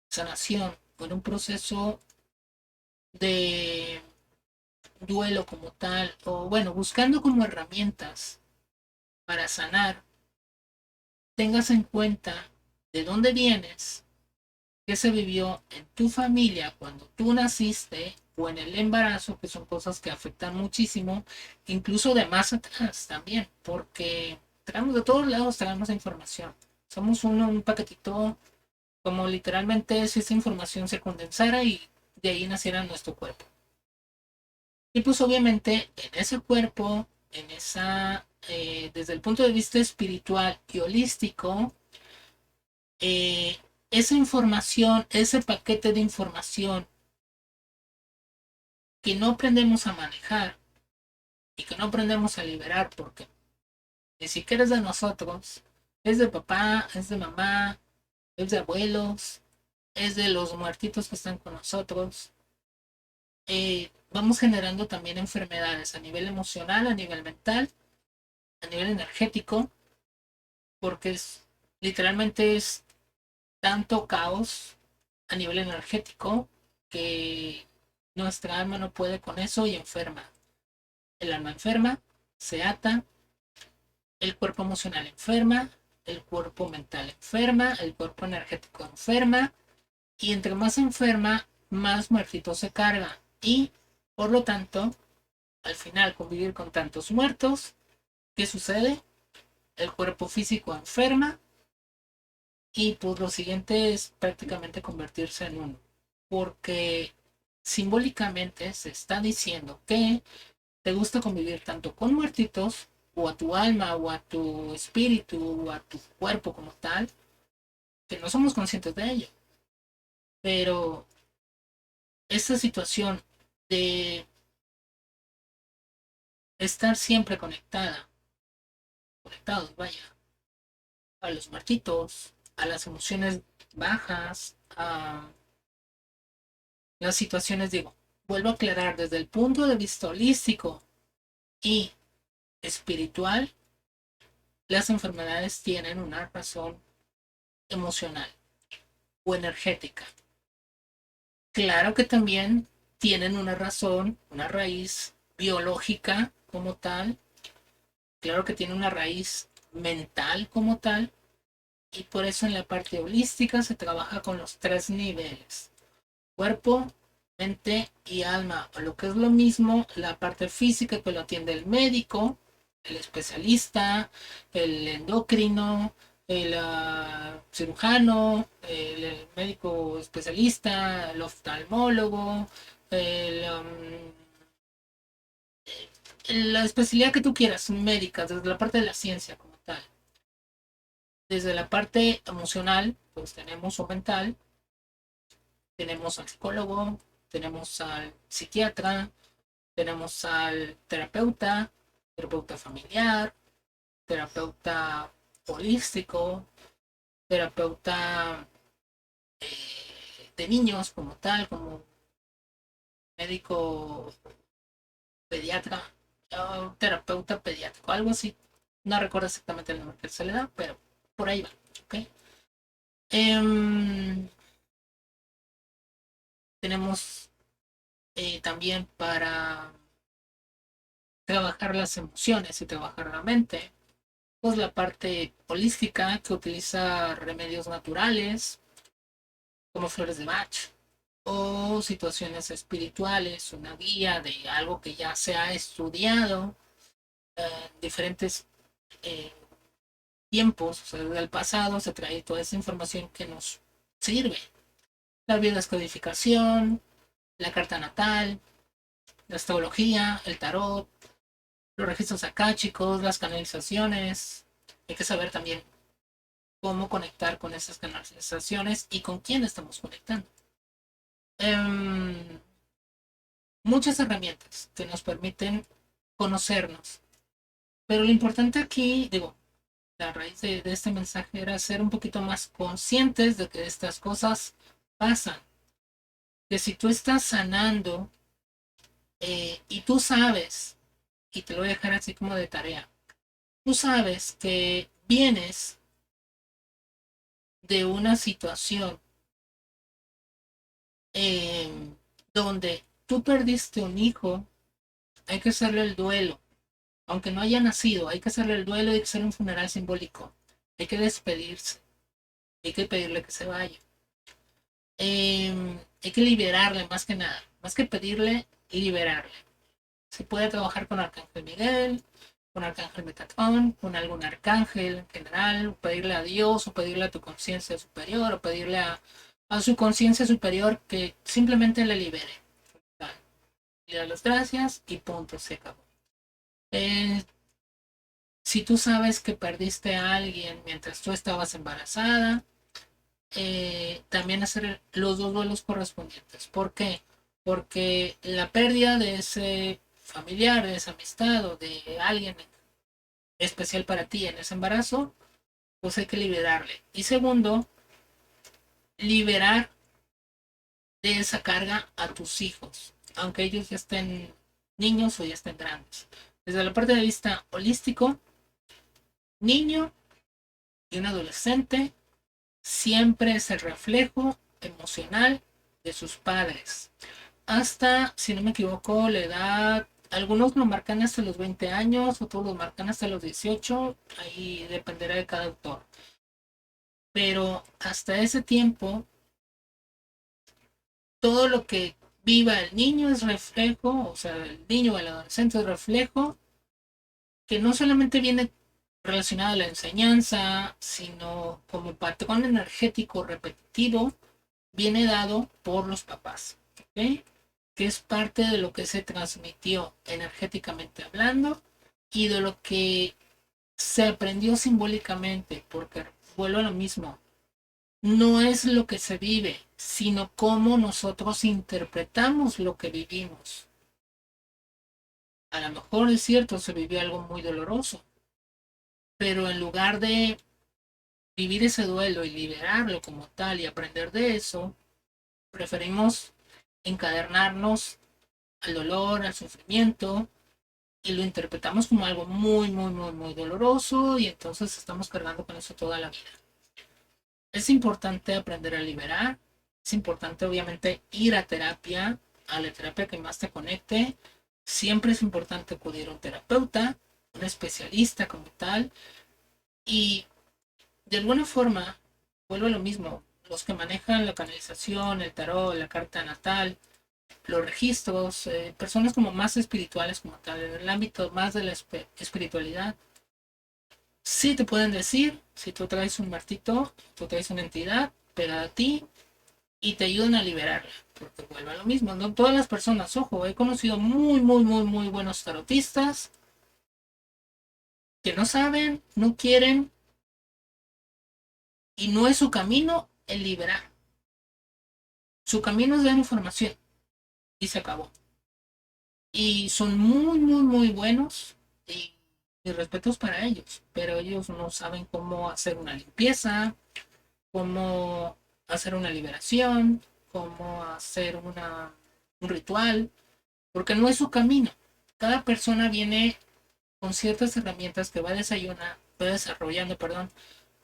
sanación o en un proceso de duelo como tal, o bueno, buscando como herramientas para sanar, tengas en cuenta de dónde vienes, qué se vivió en tu familia cuando tú naciste o en el embarazo, que son cosas que afectan muchísimo, incluso de más atrás también, porque traemos de todos lados, traemos información. Somos un paquetito, como literalmente si esa información se condensara y de ahí naciera nuestro cuerpo. Y pues obviamente en ese cuerpo, desde el punto de vista espiritual y holístico, eh, esa información, ese paquete de información que no aprendemos a manejar y que no aprendemos a liberar, porque ni siquiera es de nosotros, es de papá, es de mamá, es de abuelos, es de los muertitos que están con nosotros. Vamos generando también enfermedades a nivel emocional, a nivel mental, a nivel energético, porque literalmente es tanto caos a nivel energético que nuestra alma no puede con eso y enferma. El alma enferma, se ata, el cuerpo emocional enferma, el cuerpo mental enferma, el cuerpo energético enferma, y entre más enferma, más muertito se carga. Y por lo tanto, al final convivir con tantos muertos, ¿qué sucede? El cuerpo físico enferma y pues lo siguiente es prácticamente convertirse en uno. Porque simbólicamente se está diciendo que te gusta convivir tanto con muertitos, o a tu alma, o a tu espíritu, o a tu cuerpo como tal, que no somos conscientes de ello. Pero esta situación de estar siempre conectados, vaya, a los muertitos, a las emociones bajas, a las situaciones, digo, vuelvo a aclarar, desde el punto de vista holístico y espiritual, las enfermedades tienen una razón emocional o energética. Claro que también tienen una razón, una raíz biológica como tal, claro que tiene una raíz mental como tal, y por eso en la parte holística se trabaja con los tres niveles: cuerpo, mente y alma, o lo que es lo mismo, la parte física que lo atiende el médico, el especialista, el endocrino, el cirujano, el médico especialista, el oftalmólogo, el, la especialidad que tú quieras, médica, desde la parte de la ciencia como tal. Desde la parte emocional, pues tenemos o mental, tenemos al psicólogo, tenemos al psiquiatra, tenemos al terapeuta, terapeuta familiar, terapeuta holístico, terapeuta de niños como tal, como médico pediatra, terapeuta pediátrico, algo así. No recuerdo exactamente el nombre que se le da, pero por ahí va. ¿Okay? Tenemos también para trabajar las emociones y trabajar la mente, pues la parte holística que utiliza remedios naturales como flores de Bach o situaciones espirituales, una guía de algo que ya se ha estudiado en diferentes eh, tiempos, o sea, del pasado se trae toda esa información que nos sirve. La biodescodificación, la carta natal, la astrología, el tarot, los registros akáshicos, las canalizaciones. Hay que saber también cómo conectar con esas canalizaciones y con quién estamos conectando. Um, Muchas herramientas que nos permiten conocernos. Pero lo importante aquí, digo, la raíz de este mensaje era ser un poquito más conscientes de que estas cosas pasan. Que si tú estás sanando y tú sabes, y te lo voy a dejar así como de tarea, tú sabes que vienes de una situación eh, donde tú perdiste un hijo, hay que hacerle el duelo. Aunque no haya nacido, hay que hacerle el duelo y hay que hacer un funeral simbólico. Hay que despedirse, hay que pedirle que se vaya. Hay que liberarle más que nada. Más que pedirle, liberarle. Se puede trabajar con Arcángel Miguel, con Arcángel Metatron, con algún arcángel en general, pedirle a Dios o pedirle a tu conciencia superior o pedirle a su conciencia superior que simplemente le libere. Le da las gracias y punto, se acabó. Eh, si tú sabes que perdiste a alguien mientras tú estabas embarazada, también hacer los dos duelos correspondientes. ¿Por qué? Porque la pérdida de ese familiar, de esa amistad o de alguien especial para ti en ese embarazo, pues hay que liberarle. Y segundo, liberar de esa carga a tus hijos, aunque ellos ya estén niños o ya estén grandes. Desde la parte de vista holístico, niño y un adolescente siempre es el reflejo emocional de sus padres. Hasta, si no me equivoco, la edad, algunos lo marcan hasta los 20 años, otros lo marcan hasta los 18, ahí dependerá de cada autor. Pero hasta ese tiempo, todo lo que viva el niño es reflejo, o sea, el niño o el adolescente es reflejo, que no solamente viene relacionado a la enseñanza, sino como patrón energético repetitivo, viene dado por los papás, ¿ok? Que es parte de lo que se transmitió energéticamente hablando y de lo que se aprendió simbólicamente, porque vuelvo a lo mismo, no es lo que se vive, sino cómo nosotros interpretamos lo que vivimos. A lo mejor es cierto, se vivió algo muy doloroso, pero en lugar de vivir ese duelo y liberarlo como tal y aprender de eso, preferimos encadernarnos al dolor, al sufrimiento, y lo interpretamos como algo muy, muy, muy, muy doloroso y entonces estamos cargando con eso toda la vida. Es importante aprender a liberar, es importante obviamente ir a la terapia que más te conecte, siempre es importante acudir a un terapeuta, un especialista como tal, y de alguna forma, vuelvo a lo mismo, los que manejan la canalización, el tarot, la carta natal, los registros, personas como más espirituales como tal, en el ámbito más de la espiritualidad, sí te pueden decir si tú traes un martito, tú traes una entidad pegada a ti y te ayudan a liberarla, porque vuelve a lo mismo, no todas las personas, ojo, he conocido muy, muy, muy, muy buenos tarotistas que no saben, no quieren y no es su camino el liberar, su camino es dar información y se acabó. Y son muy, muy, muy buenos y respetos para ellos, pero ellos no saben cómo hacer una limpieza, cómo hacer una liberación, cómo hacer un ritual, porque no es su camino. Cada persona viene con ciertas herramientas que va desarrollando, perdón,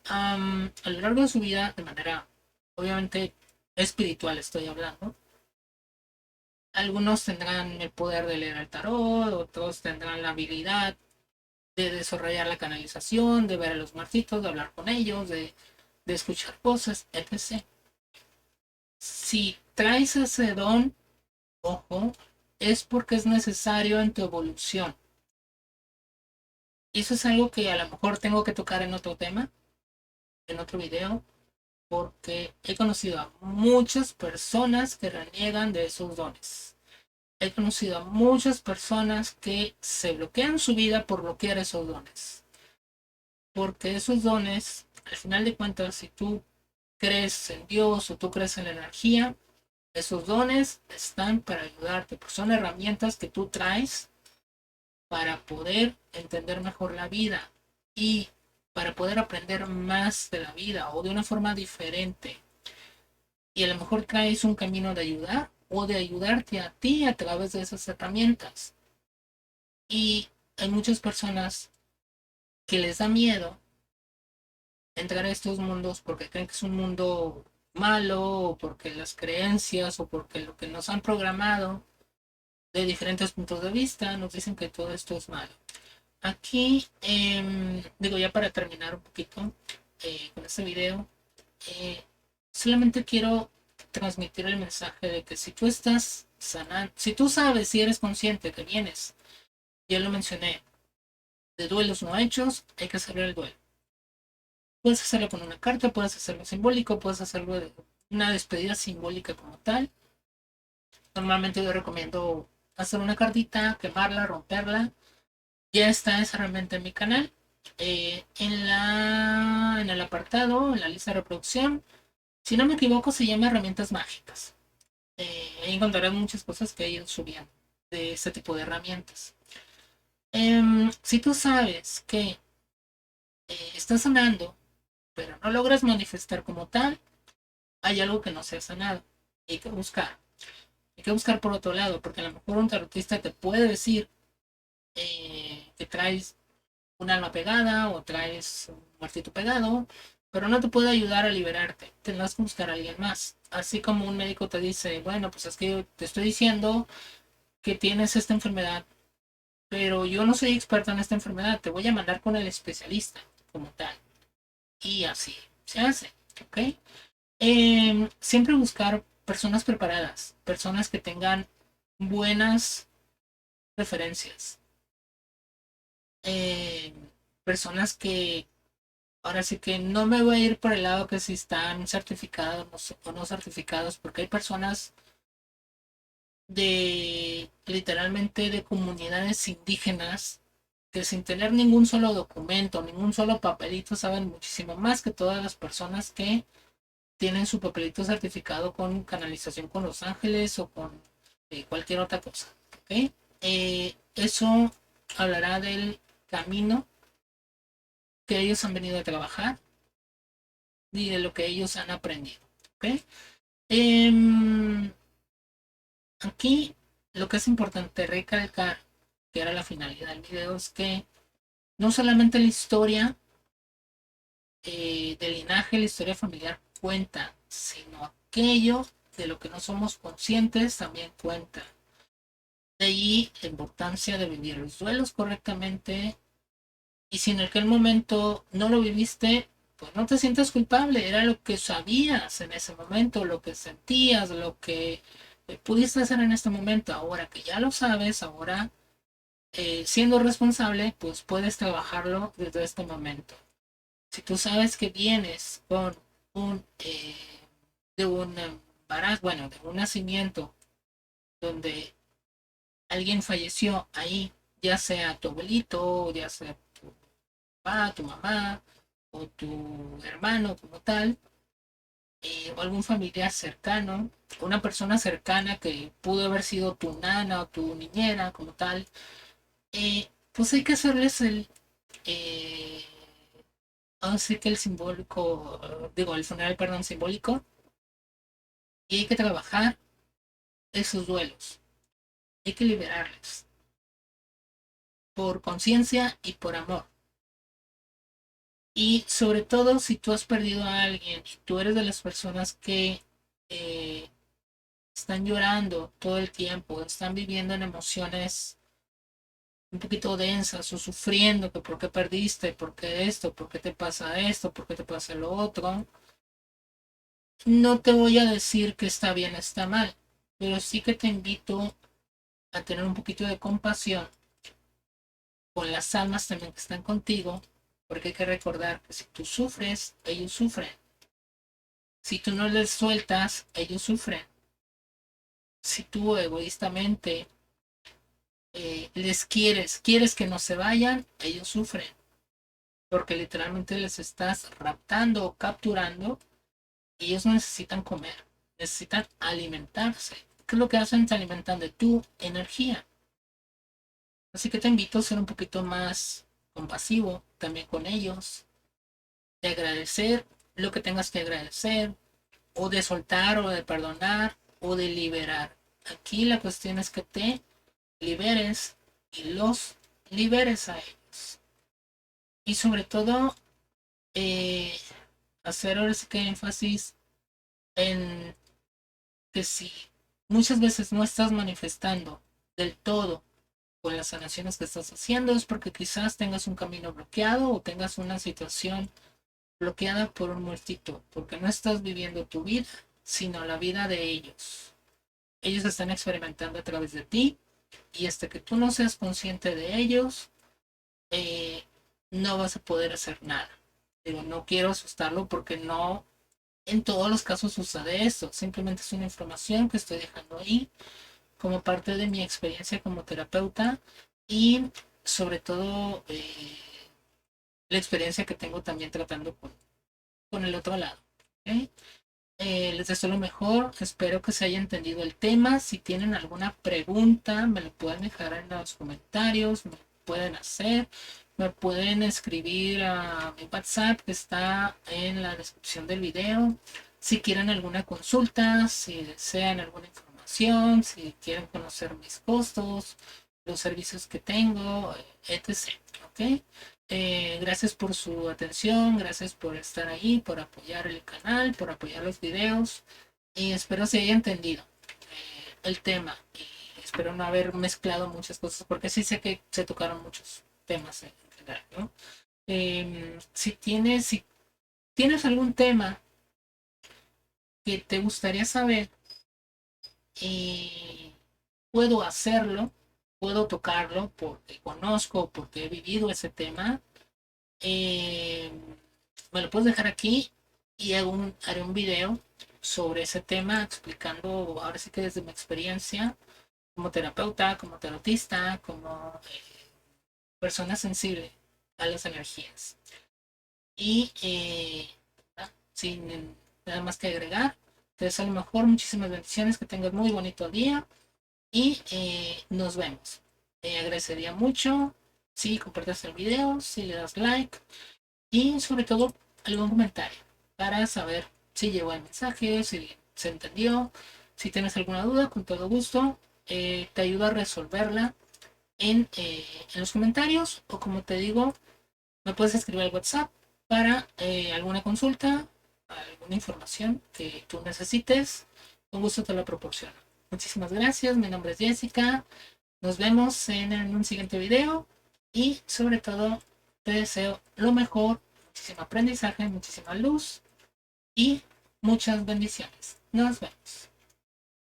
a lo largo de su vida de manera, obviamente, espiritual estoy hablando. Algunos tendrán el poder de leer el tarot, otros tendrán la habilidad de desarrollar la canalización, de ver a los muertitos, de hablar con ellos, de escuchar cosas, etc. Si traes ese don, ojo, es porque es necesario en tu evolución. Y eso es algo que a lo mejor tengo que tocar en otro tema, en otro video, porque he conocido a muchas personas que reniegan de esos dones. He conocido a muchas personas que se bloquean su vida por bloquear esos dones. Porque esos dones, al final de cuentas, si tú crees en Dios o tú crees en la energía, esos dones están para ayudarte, pues son herramientas que tú traes para poder entender mejor la vida y para poder aprender más de la vida o de una forma diferente. Y a lo mejor traes un camino de ayudar o de ayudarte a ti a través de esas herramientas. Y hay muchas personas que les da miedo entrar a estos mundos porque creen que es un mundo malo o porque las creencias o porque lo que nos han programado de diferentes puntos de vista nos dicen que todo esto es malo. Aquí, digo ya para terminar un poquito con este video, eh, solamente quiero transmitir el mensaje de que si tú estás sanando, si tú sabes, si eres consciente que vienes, ya lo mencioné, de duelos no hechos, hay que hacerlo el duelo. Puedes hacerlo con una carta, puedes hacerlo simbólico, puedes hacerlo de una despedida simbólica como tal. Normalmente yo recomiendo hacer una cartita, quemarla, romperla. Ya está esa herramienta en mi canal. En el apartado, en la lista de reproducción, si no me equivoco, se llama herramientas mágicas. Ahí encontrarás muchas cosas que he ido subiendo de este tipo de herramientas. Si tú sabes que estás sanando, pero no logras manifestar como tal, hay algo que no se ha sanado. Hay que buscar. Hay que buscar por otro lado, porque a lo mejor un tarotista te puede decir que traes un alma pegada o traes un muertito pegado, pero no te puede ayudar a liberarte. Tendrás que buscar a alguien más. Así como un médico te dice, bueno, pues es que yo te estoy diciendo que tienes esta enfermedad, pero yo no soy experto en esta enfermedad, te voy a mandar con el especialista como tal. Y así se hace, ¿ok? Siempre buscar personas preparadas, personas que tengan buenas referencias, eh, personas que ahora sí que no me voy a ir por el lado que si están certificados o no certificados, porque hay personas de literalmente de comunidades indígenas que sin tener ningún solo documento, ningún solo papelito, saben muchísimo más que todas las personas que tienen su papelito certificado con canalización con Los Ángeles o con cualquier otra cosa. ¿Ok? Eso hablará del camino que ellos han venido a trabajar y de lo que ellos han aprendido. ¿Ok? Em, Aquí lo que es importante recalcar, que era la finalidad del video, es que no solamente la historia del linaje, la historia familiar cuenta, sino aquello de lo que no somos conscientes también cuenta. De ahí la importancia de vivir los duelos correctamente y si en aquel momento no lo viviste, pues no te sientas culpable, era lo que sabías en ese momento, lo que sentías, lo que pudiste hacer en este momento. Ahora que ya lo sabes, ahora siendo responsable, pues puedes trabajarlo desde este momento. Si tú sabes que vienes con de un embarazo, bueno, de un nacimiento donde alguien falleció ahí, ya sea tu abuelito, ya sea tu papá, tu mamá o tu hermano como tal, o algún familiar cercano, una persona cercana que pudo haber sido tu nana o tu niñera como tal, pues hay que hacerles eh, así que el simbólico, digo, el funeral, perdón, simbólico, y hay que trabajar esos duelos, hay que liberarles por conciencia y por amor. Y sobre todo si tú has perdido a alguien y tú eres de las personas que eh, están llorando todo el tiempo, están viviendo en emociones un poquito densas o sufriendo que por qué perdiste, por qué esto, por qué te pasa esto, por qué te pasa lo otro, no te voy a decir que está bien, está mal, pero sí que te invito a tener un poquito de compasión con las almas también que están contigo, porque hay que recordar que si tú sufres, ellos sufren. Si tú no les sueltas, ellos sufren. Si tú egoístamente quieres que no se vayan, ellos sufren, porque literalmente les estás raptando o capturando y ellos necesitan comer, necesitan alimentarse. ¿Qué es lo que hacen? Se alimentan de tu energía. Así que te invito a ser un poquito más compasivo también con ellos, de agradecer lo que tengas que agradecer, o de soltar, o de perdonar, o de liberar. Aquí la cuestión es que te liberes y los liberes a ellos. Y sobre todo, eh, hacer ahora sí que énfasis en que si muchas veces no estás manifestando del todo con las sanaciones que estás haciendo es porque quizás tengas un camino bloqueado o tengas una situación bloqueada por un muertito, porque no estás viviendo tu vida, sino la vida de ellos. Ellos están experimentando a través de ti y hasta que tú no seas consciente de ellos, eh, no vas a poder hacer nada. Digo, no quiero asustarlo porque no en todos los casos sucede esto. Simplemente es una información que estoy dejando ahí como parte de mi experiencia como terapeuta y sobre todo la experiencia que tengo también tratando con el otro lado. ¿Okay? Les deseo lo mejor, espero que se haya entendido el tema. Si tienen alguna pregunta, me lo pueden dejar en los comentarios, me pueden hacer, me pueden escribir a mi WhatsApp que está en la descripción del video. Si quieren alguna consulta, si desean alguna información, si quieren conocer mis costos, los servicios que tengo, etc. ¿Ok? Gracias por su atención, gracias por estar ahí, por apoyar el canal, por apoyar los videos y espero se haya entendido el tema y espero no haber mezclado muchas cosas porque sí sé que se tocaron muchos temas en general, ¿no? Si tienes algún tema que te gustaría saber, eh, puedo hacerlo, puedo tocarlo porque conozco, porque he vivido ese tema. Eh, Me lo puedes dejar aquí y haré un video sobre ese tema explicando ahora sí que desde mi experiencia como terapeuta, como terapeutista, como persona sensible a las energías. Y sin nada más que agregar, te deseo lo mejor, muchísimas bendiciones, que tengas muy bonito día y nos vemos. Agradecería mucho si compartes el video, si le das like y sobre todo algún comentario para saber si llegó el mensaje, si se entendió, si tienes alguna duda, con todo gusto te ayudo a resolverla en los comentarios o como te digo, me puedes escribir al WhatsApp para alguna consulta, alguna información que tú necesites, con gusto te la proporciono. Muchísimas gracias, mi nombre es Jessica, nos vemos en un siguiente video y sobre todo te deseo lo mejor, muchísimo aprendizaje, muchísima luz y muchas bendiciones. Nos vemos.